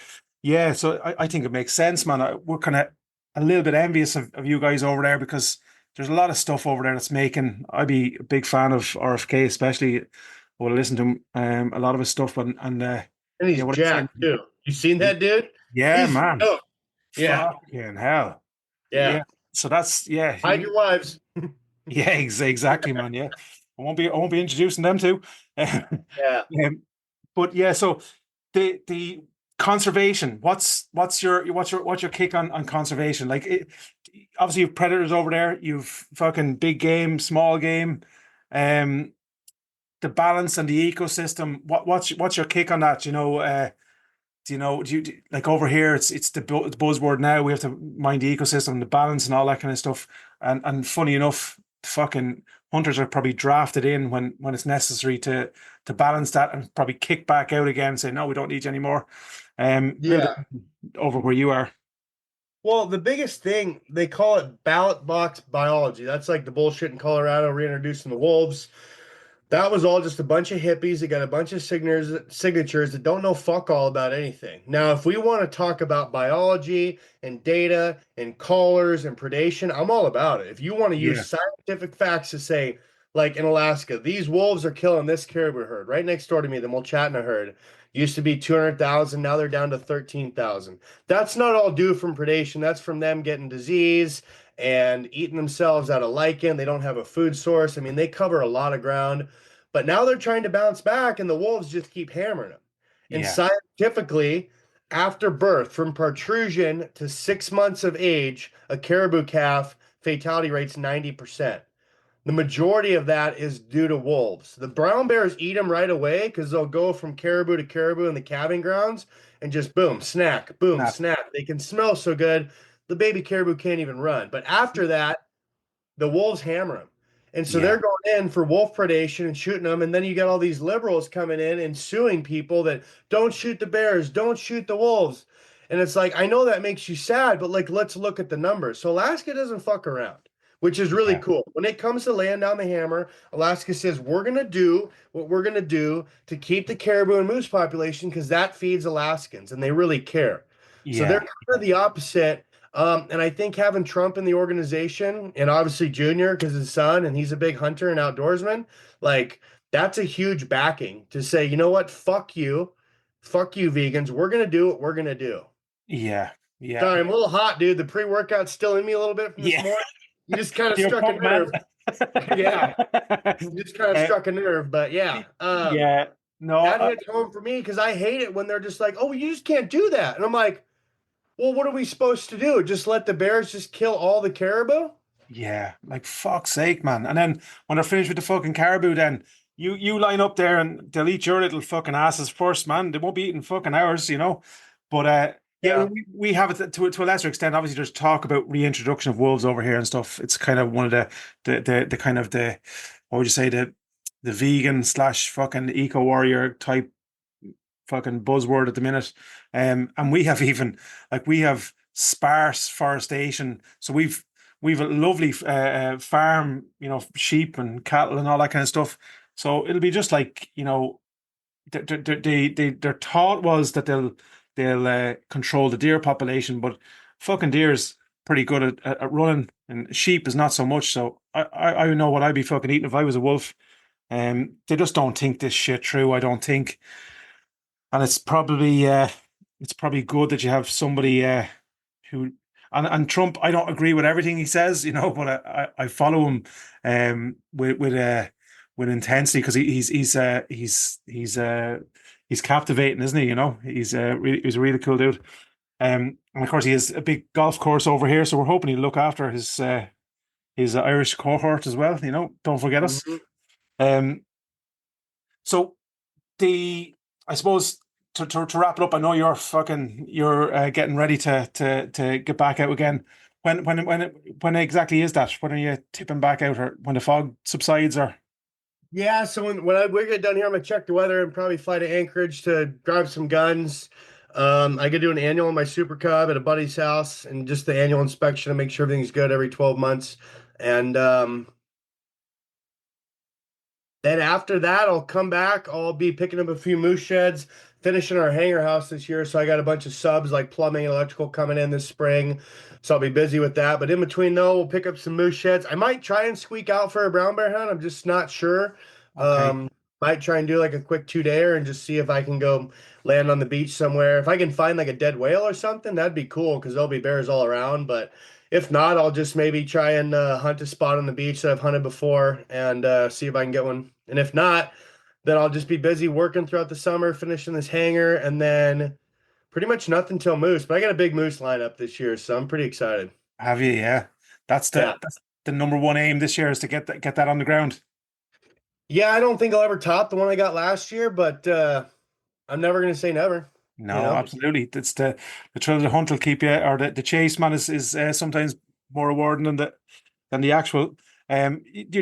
yeah. So I think it makes sense, man. We're kind of a little bit envious of you guys over there because there's a lot of stuff over there that's making. I'd be a big fan of RFK, especially. I would listen to a lot of his stuff, and And he's yeah, what I'm saying. jacked too. You seen that dude? Yeah, He's man. oh, yeah, Fucking hell. yeah. Yeah. So that's yeah. Hide your wives. Yeah, exactly, man. Yeah, I won't be introducing them to. Yeah. But yeah, so the conservation. What's your kick on conservation? Like, obviously you've predators over there. You've fucking big game, small game. Um, the balance and the ecosystem. What's your kick on that? Like over here? It's the buzzword now. We have to mind the ecosystem, the balance, and all that kind of stuff. And funny enough, fucking hunters are probably drafted in when it's necessary to balance that and probably kick back out again and say no, we don't need you anymore. A little Yeah. bit over where you are. Well, the biggest thing, they call it ballot box biology. That's like the bullshit in Colorado reintroducing the wolves. That was all just a bunch of hippies that got a bunch of signatures that don't know fuck all about anything. Now, if we want to talk about biology and data and collars and predation, I'm all about it. If you want to Yeah, use scientific facts to say, like in Alaska, these wolves are killing this caribou herd right next door to me, the Mulchatna herd. Used to be 200,000, now they're down to 13,000. That's not all due from predation. That's from them getting disease and eating themselves out of lichen. They don't have a food source. I mean, they cover a lot of ground. But now they're trying to bounce back, and the wolves just keep hammering them. And yeah, scientifically, after birth, from protrusion to 6 months of age, a caribou calf fatality rate's 90%. The majority of that is due to wolves. The brown bears eat them right away because they'll go from caribou to caribou in the calving grounds and just boom, snack, boom, snap. snack. They can smell so good, the baby caribou can't even run. But after that, the wolves hammer them. And so Yeah, they're going in for wolf predation and shooting them. And then you got all these liberals coming in and suing people that don't shoot the bears, don't shoot the wolves. And it's like, I know that makes you sad, but like, let's look at the numbers. So Alaska doesn't fuck around, which is really yeah, cool. When it comes to laying down the hammer, Alaska says, we're going to do what we're going to do to keep the caribou and moose population because that feeds Alaskans and they really care. So they're yeah, kind of the opposite And I think having Trump in the organization and obviously Junior because his son and he's a big hunter and outdoorsman, like that's a huge backing to say, you know what, fuck you, vegans. We're gonna do what we're gonna do. Yeah, yeah, Sorry, I'm a little hot, dude. The pre-workout's still in me a little bit from this yeah. morning. You just kind of You're struck a pumped, man. nerve. Yeah, you just kind of Uh, struck a nerve, but yeah. yeah, no, That hits home for me because I hate it when they're just like, "Oh, you just can't do that," and I'm like, "Well, what are we supposed to do? Just let the bears just kill all the caribou?" yeah, like fuck's sake, man. And then when they're finished with the fucking caribou, then you line up there and they'll eat your little fucking asses first, man. They won't be eating fucking ours, you know. But yeah, Yeah. we have it to a lesser extent. Obviously, there's talk about reintroduction of wolves over here and stuff. It's kind of one of the kind of the what would you say the vegan slash fucking eco warrior type fucking buzzword at the minute. And we have even like we have sparse forestation, so we've a lovely farm, you know, sheep and cattle and all that kind of stuff. So it'll be just like, you know, their thought was that they'll control the deer population, but fucking deer's pretty good at running, and sheep is not so much. So I know what I'd be fucking eating if I was a wolf. They just don't think this shit through, I don't think. And it's probably good that you have somebody who and Trump. I don't agree with everything he says, you know, but I follow him with intensity because he's captivating, isn't he? You know, he's a really cool dude. And of course, he has a big golf course over here, so we're hoping he'll look after his Irish cohort as well. You know, don't forget us. Mhm. So the I suppose to wrap it up, I know you're getting ready to get back out again. When exactly is that? When are you tipping back out, or when the fog subsides, or? Yeah, so we get done here, I'm gonna check the weather and probably fly to Anchorage to grab some guns. I could do an annual on my Super Cub at a buddy's house and just the annual inspection to make sure everything's good every 12 months. And then after that, I'll come back. I'll be picking up a few moose sheds, finishing our hangar house this year. So I got a bunch of subs like plumbing and electrical coming in this spring. So I'll be busy with that. But in between though, we'll pick up some moose sheds. I might try and squeak out for a brown bear hunt. I'm just not sure. Okay. Might try and do like a quick 2-dayer and just see if I can go land on the beach somewhere. If I can find like a dead whale or something, that'd be cool because there'll be bears all around. But if not, I'll just maybe try and hunt a spot on the beach that I've hunted before and see if I can get one. And if not, then I'll just be busy working throughout the summer, finishing this hangar, and then pretty much nothing till moose. But I got a big moose lineup this year, so I'm pretty excited. Have you? Yeah. That's Yeah. the number one aim this year is to get that on the ground. Yeah, I don't think I'll ever top the one I got last year, but I'm never going to say never, you No, know? absolutely. It's the thrill of the hunt will keep you, or the chase, man, is sometimes more rewarding than the actual.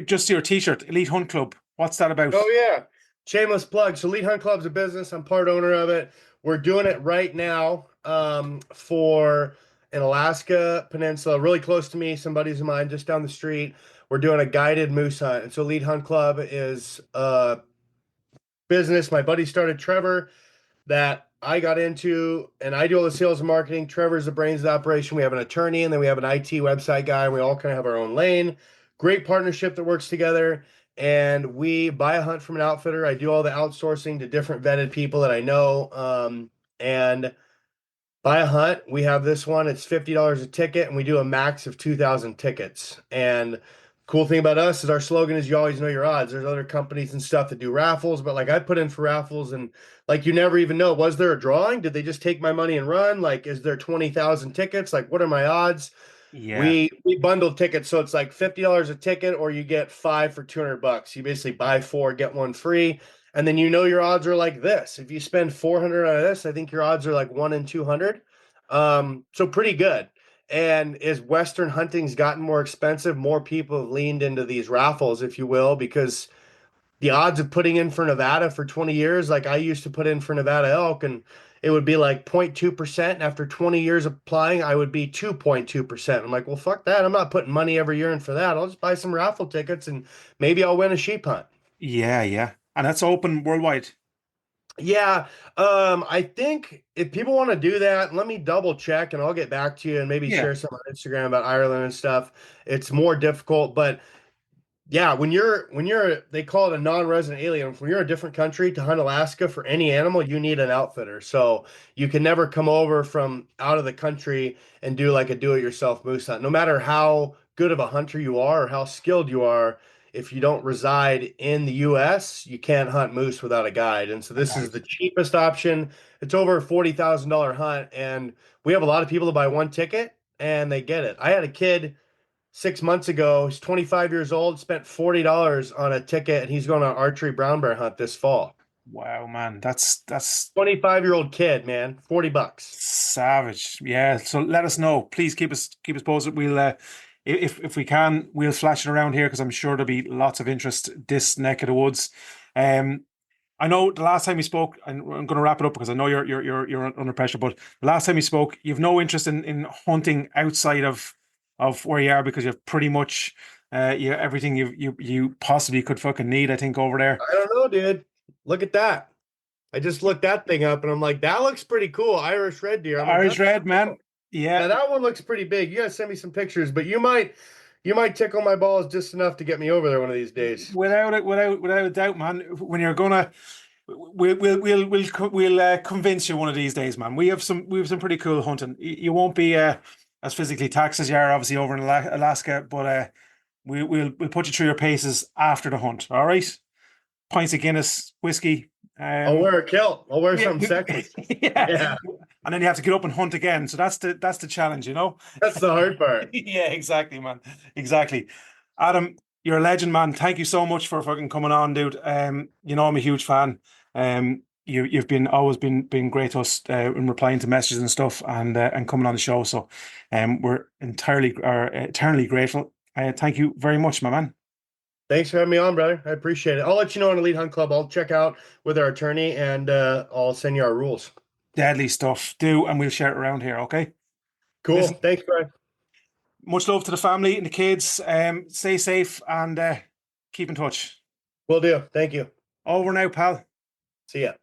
Just your T-shirt, Elite Hunt Club. What's that about? Oh yeah. Shameless plug. So Lead Hunt Club's a business. I'm part owner of it. We're doing it right now for an Alaska Peninsula, really close to me. Some buddies of mine just down the street. We're doing a guided moose hunt. And so Lead Hunt Club is a business my buddy started, Trevor, that I got into, and I do all the sales and marketing. Trevor's the brains of the operation. We have an attorney, and then we have an IT website guy, and we all kind of have our own lane. Great partnership that works together. And we buy a hunt from an outfitter. I do all the outsourcing to different vetted people that I know. And buy a hunt. We have this one. It's $50 a ticket, and we do a max of 2,000 tickets. And cool thing about us is our slogan is you always know your odds. There's other companies and stuff that do raffles, but like I put in for raffles and like you never even know, was there a drawing? Did they just take my money and run? Like, is there 20,000 tickets? Like, what are my odds? Yeah, We bundle tickets, so it's like $50 a ticket, or you get 5 for $200. You basically buy 4, get 1 free, and then you know your odds are like this. If you spend 400 on this, I think your odds are like 1 in 200. So pretty good. And as Western hunting's gotten more expensive, more people have leaned into these raffles, if you will, because the odds of putting in for Nevada for 20 years, like I used to put in for Nevada elk, and it would be like 0.2%. And after 20 years applying, I would be 2.2%. I'm like, well, fuck that. I'm not putting money every year in for that. I'll just buy some raffle tickets and maybe I'll win a sheep hunt. yeah, yeah. And that's open worldwide. Yeah, I think if people want to do that, let me double check and I'll get back to you and maybe Yeah. share some on Instagram about Ireland and stuff. It's more difficult, but yeah, when you're they call it a non-resident alien. When you're a different country to hunt Alaska for any animal, you need an outfitter. So you can never come over from out of the country and do like a do-it-yourself moose hunt. No matter how good of a hunter you are or how skilled you are, if you don't reside in the US, you can't hunt moose without a guide. And so this Okay. is the cheapest option. It's over a $40,000 hunt, and we have a lot of people to buy one ticket and they get it. I had a kid 6 months ago. He's 25 years old, spent $40 on a ticket, and he's going on an archery brown bear hunt this fall. Wow, man, that's 25-year-old kid, man, $40. savage. Yeah. So let us know. Please keep us posted. We'll if we can, we'll flash it around here because I'm sure there'll be lots of interest this neck of the woods. Um, I know the last time we spoke, and I'm going to wrap it up because I know you're under pressure. But the last time we spoke, you've no interest in hunting outside of where you are because you've pretty much everything you possibly could fucking need. I think over there. I don't know, dude. Look at that. I just looked that thing up, and I'm like, that looks pretty cool. Irish red deer. I'm like, Irish that's red, man. cool. Yeah, Yeah, that one looks pretty big. You gotta send me some pictures, but you might tickle my balls just enough to get me over there one of these days. without a doubt, man. When you're gonna, we'll convince you one of these days, man. We have some pretty cool hunting. You won't be as physically taxed as you are, obviously, over in Alaska, but we'll put you through your paces after the hunt. All right, pints of Guinness, whiskey. I'll wear a kilt. I'll wear Yeah, something sexy. yeah, Yeah, and then you have to get up and hunt again. So that's the challenge, you know. that's the hard part. Yeah, exactly, man. Exactly. Adam, you're a legend, man. Thank you so much for fucking coming on, dude. You know I'm a huge fan. You've been always been great to us in replying to messages and stuff and coming on the show. So we're eternally grateful. Thank you very much, my man. Thanks for having me on, brother. I appreciate it. I'll let you know on Elite Hunt Club. I'll check out with our attorney and I'll send you our rules. Deadly stuff. Do and we'll share it around here, okay? Cool. Listen, Thanks, Brian. much love to the family and the kids. Stay safe and keep in touch. Will do. Thank you. Over now, pal. See ya.